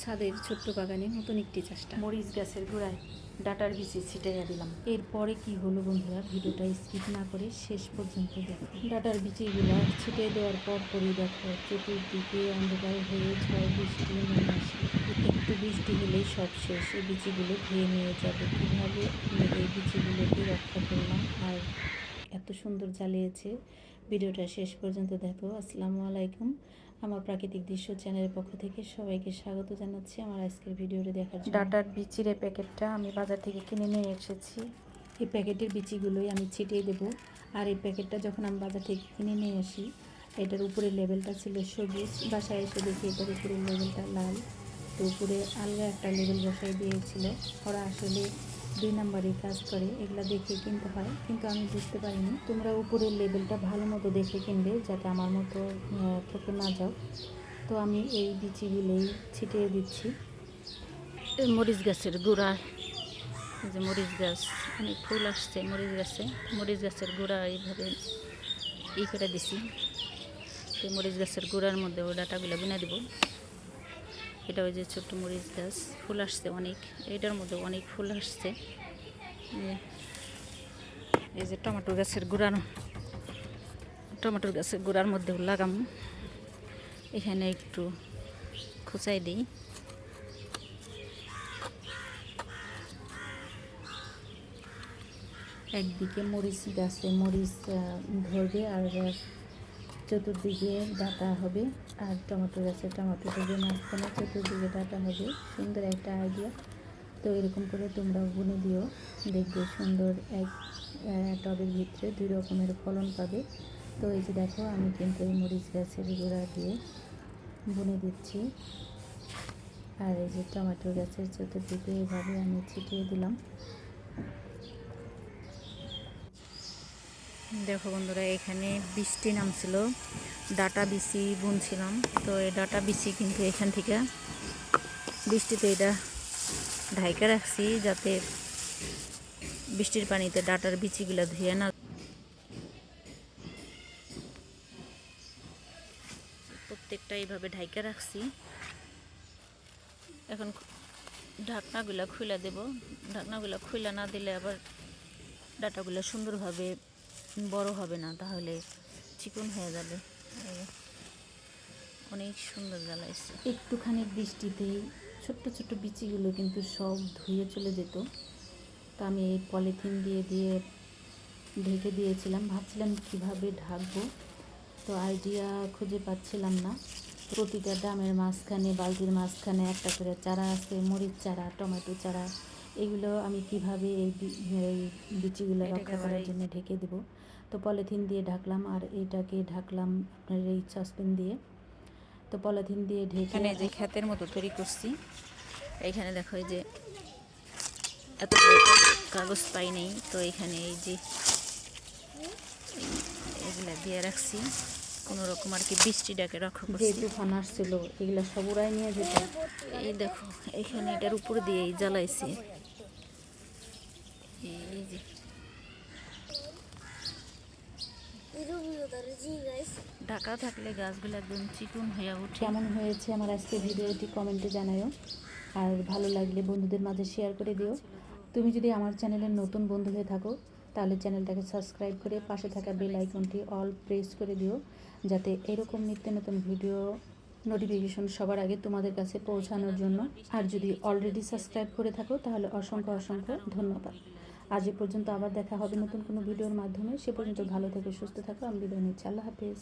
ছাদের ছোট্ট বাগানে নতুন একটি চেষ্টা। মরিচ গাছের গোড়ায় ডাটার বিচি ছিটাইয়া দিলাম। এরপরে কি হলো বন্ধুরা, ভিডিওটা স্কিপ না করে শেষ পর্যন্ত দেখো। ডাটার বিচিগুলা ছিটিয়ে দেওয়ার পরই দেখো চতুর্দিকে অন্ধকার হয়ে ঝড় বৃষ্টি নেমে আসে। একটু বৃষ্টি হলেই সব শেষ, এই বিচিগুলো ধুয়ে নিয়ে যাবে। কীভাবে আমি এই বিচিগুলোকে রক্ষা করলাম আর এত সুন্দর জ্বালিয়েছে, ভিডিওটা শেষ পর্যন্ত দেখো। আসসালামু আলাইকুম, আমার প্রাকৃতিক দৃশ্য চ্যানেলের পক্ষ থেকে সবাইকে স্বাগত জানাচ্ছি আমার আজকের ভিডিওটি দেখার জন্য। ডাটার বিচির এই প্যাকেটটা আমি বাজার থেকে কিনে নিয়ে এসেছি। এই প্যাকেটের বিচিগুলোই আমি ছিটিয়ে দেবো। আর এই প্যাকেটটা যখন আমি বাজার থেকে কিনে নিয়ে আসি, এটার উপরের লেবেলটা ছিল সবুজ, বাসায় এসে দেখি এটার উপরের লেবেলটা লাল। তো উপরে আলগা একটা লেবেল বসাই দিয়েছিল। ওরা আসলে 2 নাম্বারে কাজ করে, এগুলো দেখে কিনতে হয়, কিন্তু আমি বুঝতে পারিনি। তোমরা উপরের লেবেলটা ভালো মতো দেখে কিনবে, যাতে আমার মতো ঠকে না যাও। তো আমি এই বিচিগুলোই ছিটিয়ে দিচ্ছি। মরিচ গাছের গোড়া, এই যে মরিচ গাছ, অনেক ফুল আসছে মরিচ গাছের গোড়া এইভাবে করে দিছি। তো মরিচ গাছের গোড়ার মধ্যে ওই ডাটাগুলো বুনে দিব। এটা ওই যে ছোট্ট মরিচ গাছ, ফুল আসছে অনেক, এটার মধ্যে অনেক ফুল আসছে। এই যে টমেটো গাছের গোড়ার মধ্যেও লাগাম। এখানে একটু খোঁচাই দিই। একদিকে মরিচ গাছে মরিচ ধরবে আর চতুর্দিকে ডাটা হবে, আর টমেটো গাছে টমেটো ধরবে, মাঝখানে চতুর্দিকে ডাটা হবে। সুন্দর একটা আইডিয়া। তো এরকম করে তোমরাও বুনে দিও, দেখবে সুন্দর এক টবের ভিতরে 2 রকমের ফলন পাবে। তো এই যে দেখো, আমি কিন্তু এই মরিচ গাছের গোড়া দিয়ে বুনে দিচ্ছি। আর এই যে টমেটো গাছের চতুর্দিকে এভাবে আমি ছিটিয়ে দিলাম। দেখো বন্ধুরা, এখানে বৃষ্টি নামছিল, ডাটা বিচি বুনছিলাম। তো এই ডাটা বিচি কিন্তু এখান থেকে বৃষ্টিতে এটা ঢাইকা রাখছি, যাতে বৃষ্টির পানিতে ডাটার বিচিগুলো ধুয়ে না। প্রত্যেকটা এইভাবে ঢাইকা রাখছি। এখন ঢাকনাগুলো খুলে দেব। ঢাকনাগুলো খুলে না দিলে আবার ডাটাগুলো সুন্দরভাবে বড় হবে না, তাহলে চিকন হয়ে যাবে। অনেক সুন্দর জ্বালাইছে। একটুখানি বৃষ্টিতেই ছোট্ট ছোট্ট বিচিগুলো কিন্তু সব ধুয়ে চলে যেত। তো আমি এই পলিথিন দিয়ে ঢেকে দিয়েছিলাম, ভাবছিলাম কিভাবে ঢাকবো, তো আইডিয়া খুঁজে পাচ্ছিলাম না। প্রতিটা ড্রামের মাঝখানে, বালতির মাঝখানে একটা করে চারা আছে, মরিচ চারা, টমেটো চারা। এগুলো আমি কিভাবে এই বিচিগুলো রক্ষা করার জন্য ঢেকে দেব। তো পলিথিন দিয়ে ঢাকলাম, আর এইটাকে ঢাকলাম আপনার এই সসপ্যান দিয়ে। তো পলিথিন দিয়ে ঢেকে যে ক্ষেতের মতো তৈরি করছি, এইখানে দেখো এই যে এত কাগজ পাই নেই, তো এখানে এই যে এগুলা দিয়ে রাখছি কোনো রকম আর কি, বৃষ্টিটাকে রক্ষা করছি। যে তুফান আসছিল এগুলো সব উড়াই নিয়ে যেত। এই দেখো এখানে এটার উপর দিয়েই জ্বালাইছি। এই যে ঢাকা থাকলে গাছগুলো একদম চিকন হয়ে ওঠে। কেমন হয়েছে আমার আজকে ভিডিওটি কমেন্টে জানাও, আর ভালো লাগলে বন্ধুদের মাঝে শেয়ার করে দিও। তুমি যদি আমার চ্যানেলের নতুন বন্ধু হয়ে থাকো, তাহলে চ্যানেলটাকে সাবস্ক্রাইব করে পাশে থাকা বেল আইকনটি অল প্রেস করে দিও, যাতে এরকম নিত্য নতুন ভিডিও নোটিফিকেশন সবার আগে তোমাদের কাছে পৌঁছানোর জন্য। আর যদি অলরেডি সাবস্ক্রাইব করে থাকো, তাহলে অসংখ্য অসংখ্য ধন্যবাদ। আজ এ পর্যন্ত, আবার দেখা হবে নতুন কোনো ভিডিওর মাধ্যমে। সে পর্যন্ত ভালো থেকো, সুস্থ থাকো। আমি বিদায় নিচ্ছি। আল্লাহ হাফেজ।